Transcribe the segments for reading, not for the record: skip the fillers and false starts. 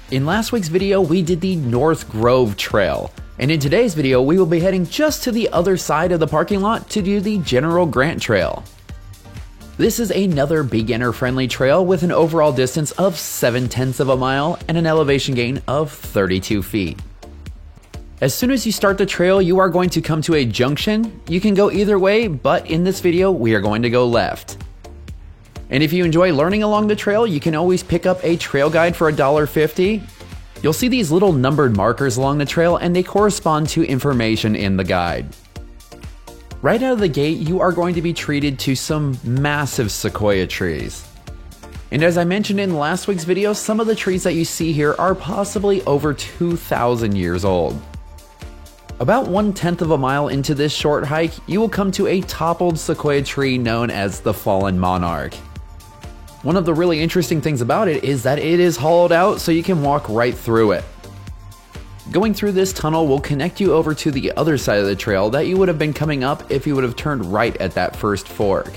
In last week's video, we did the North Grove Trail, and in today's video, we will be heading just to the other side of the parking lot to do the General Grant Trail. This is another beginner-friendly trail with an overall distance of 0.7 of a mile and an elevation gain of 32 feet. As soon as you start the trail, you are going to come to a junction. You can go either way, but in this video, we are going to go left. And if you enjoy learning along the trail, you can always pick up a trail guide for $1.50. You'll see these little numbered markers along the trail and they correspond to information in the guide. Right out of the gate, you are going to be treated to some massive sequoia trees. And as I mentioned in last week's video, some of the trees that you see here are possibly over 2,000 years old. About 1/10 of a mile into this short hike, you will come to a toppled sequoia tree known as the Fallen Monarch. One of the really interesting things about it is that it is hollowed out so you can walk right through it. Going through this tunnel will connect you over to the other side of the trail that you would have been coming up if you would have turned right at that first fork.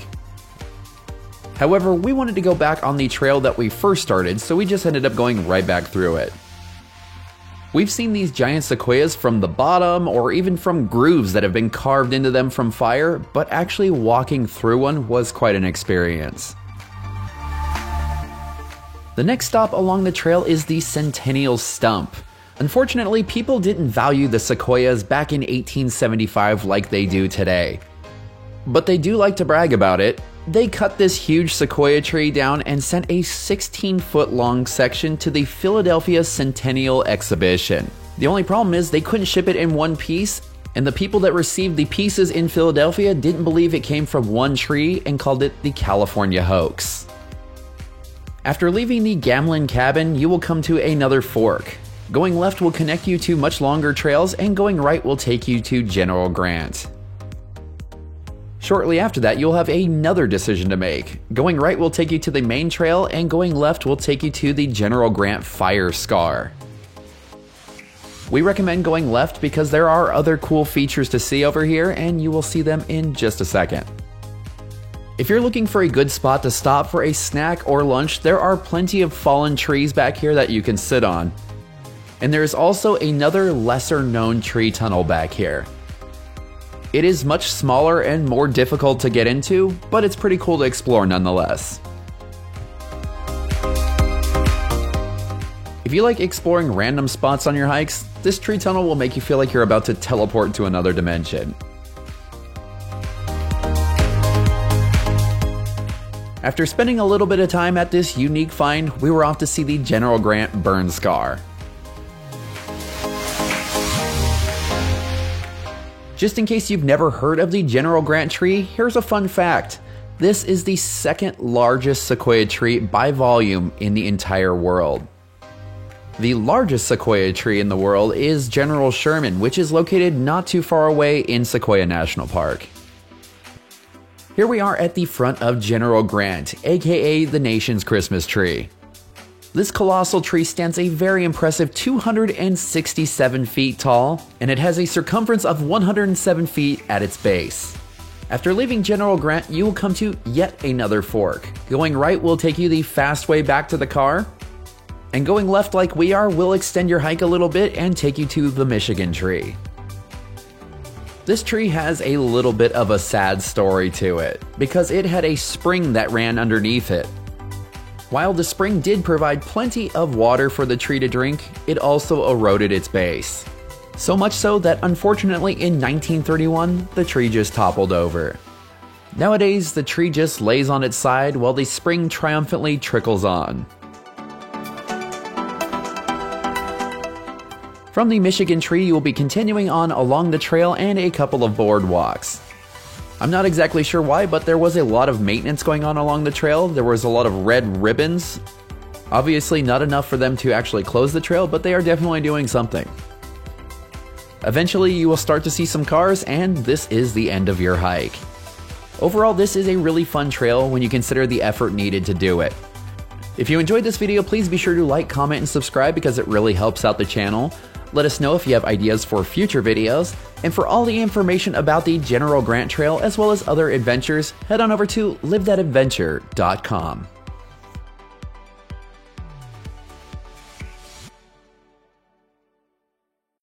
However, we wanted to go back on the trail that we first started, so we just ended up going right back through it. We've seen these giant sequoias from the bottom or even from grooves that have been carved into them from fire, but actually walking through one was quite an experience. The next stop along the trail is the Centennial Stump. Unfortunately, people didn't value the sequoias back in 1875 like they do today. But they do like to brag about it. They cut this huge sequoia tree down and sent a 16-foot long section to the Philadelphia Centennial Exhibition. The only problem is they couldn't ship it in one piece, and the people that received the pieces in Philadelphia didn't believe it came from one tree and called it the California Hoax. After leaving the Gamlin Cabin, you will come to another fork. Going left will connect you to much longer trails, and going right will take you to General Grant. Shortly after that, you'll have another decision to make. Going right will take you to the main trail, and going left will take you to the General Grant Fire Scar. We recommend going left because there are other cool features to see over here, and you will see them in just a second. If you're looking for a good spot to stop for a snack or lunch, there are plenty of fallen trees back here that you can sit on. And there is also another lesser known tree tunnel back here. It is much smaller and more difficult to get into, but it's pretty cool to explore nonetheless. If you like exploring random spots on your hikes, this tree tunnel will make you feel like you're about to teleport to another dimension. After spending a little bit of time at this unique find, we were off to see the General Grant Burn Scar. Just in case you've never heard of the General Grant tree, here's a fun fact. This is the second largest sequoia tree by volume in the entire world. The largest sequoia tree in the world is General Sherman, which is located not too far away in Sequoia National Park. Here we are at the front of General Grant, aka the nation's Christmas tree. This colossal tree stands a very impressive 267 feet tall, and it has a circumference of 107 feet at its base. After leaving General Grant, you will come to yet another fork. Going right will take you the fast way back to the car, and going left like we are will extend your hike a little bit and take you to the Michigan tree. This tree has a little bit of a sad story to it, because it had a spring that ran underneath it. While the spring did provide plenty of water for the tree to drink, it also eroded its base. So much so that unfortunately in 1931, the tree just toppled over. Nowadays, the tree just lays on its side while the spring triumphantly trickles on. From the Michigan tree, you will be continuing on along the trail and a couple of boardwalks. I'm not exactly sure why, but there was a lot of maintenance going on along the trail. There was a lot of red ribbons. Obviously not enough for them to actually close the trail, but they are definitely doing something. Eventually you will start to see some cars, and this is the end of your hike. Overall, this is a really fun trail when you consider the effort needed to do it. If you enjoyed this video, please be sure to like, comment, and subscribe because it really helps out the channel. Let us know if you have ideas for future videos, and for all the information about the General Grant Trail as well as other adventures, head on over to livethatadventure.com.